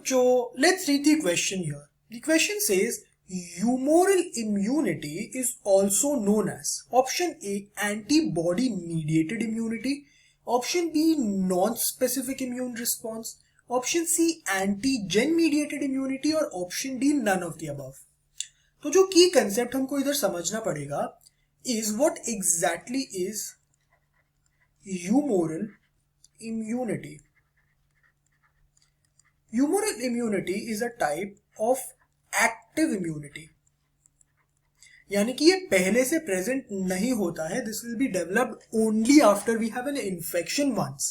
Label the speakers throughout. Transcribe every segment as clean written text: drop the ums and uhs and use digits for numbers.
Speaker 1: So let's read the question here. The question says humoral immunity is also known as option A antibody mediated immunity, option B non-specific immune response, option C antigen mediated immunity और option D none of the above. तो जो की concept हमको इधर समझना पड़ेगा is what exactly is humoral immunity. Humoral immunity is a type of active immunity, यानी कि ये पहले से प्रेजेंट नहीं होता है. This will be developed only after we have an infection once.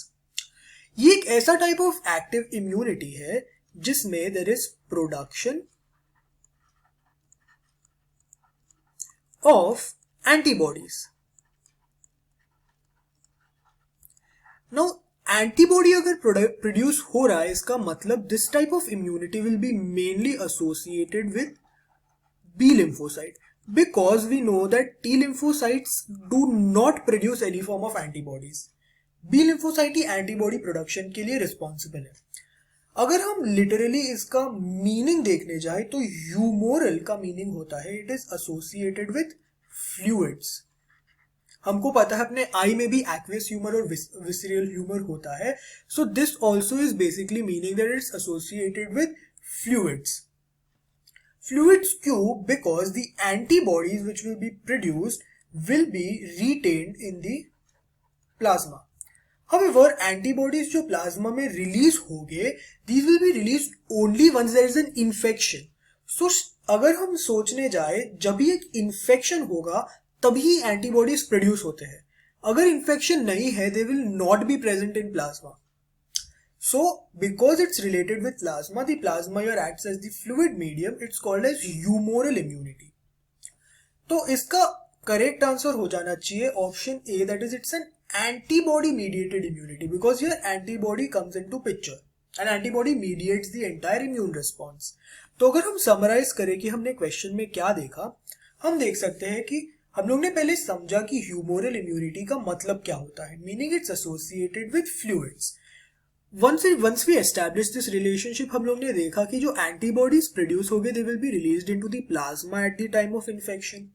Speaker 1: ये एक ऐसा टाइप ऑफ एक्टिव इम्यूनिटी है जिसमें there is production of antibodies. Now antibody अगर प्रोड्यूस हो रहा है इसका मतलब this type of immunity will be mainly associated with B lymphocyte, because we know that T lymphocytes do not produce any form of antibodies. B lymphocyte he antibody production के लिए responsible है. अगर हम लिटरली इसका meaning देखने जाए तो humoral का मीनिंग होता है it is associated with fluids. हमको पता है अपने आई में भी एक्वियस ह्यूमर और विसरियल ह्यूमर होता है. So this also is basically meaning that it's associated with fluids. Fluids cube because the antibodies which will be produced will be retained in the plasma. However, antibodies जो plasma में release होंगे, these will be released only once there is an infection. So अगर हम सोचने जाए जब भी एक infection होगा तभी antibodies produce होते हैं. अगर infection नहीं है, they will not be present in plasma. So, because it's related with plasma, the plasma here acts as the fluid medium. It's called as humoral immunity. तो इसका करेक्ट आंसर हो जाना चाहिए option A, that is it's an antibody mediated immunity, because here antibody comes into picture and antibody mediates the entire immune response. तो अगर हम summarise करें कि हमने क्वेश्चन में क्या देखा, हम देख सकते हैं कि हम लोग ने पहले समझा कि ह्यूमोरल इम्यूनिटी का मतलब क्या होता है, meaning it's associated with fluids. Once we establish this relationship, हम लोग ने देखा कि जो एंटीबॉडीज प्रोड्यूस हो गए they will be released into the plasma at the time of infection,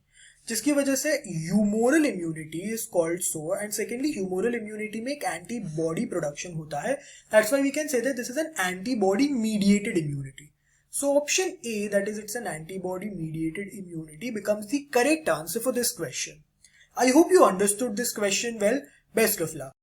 Speaker 1: जिसकी वजह से humoral immunity is called so. and secondly, humoral immunity में एक एंटीबॉडी प्रोडक्शन होता है. That's why we can say that this is an antibody mediated immunity. So option A, that is it's an antibody mediated immunity, becomes the correct answer for this question. I hope you understood this question well. Best of luck.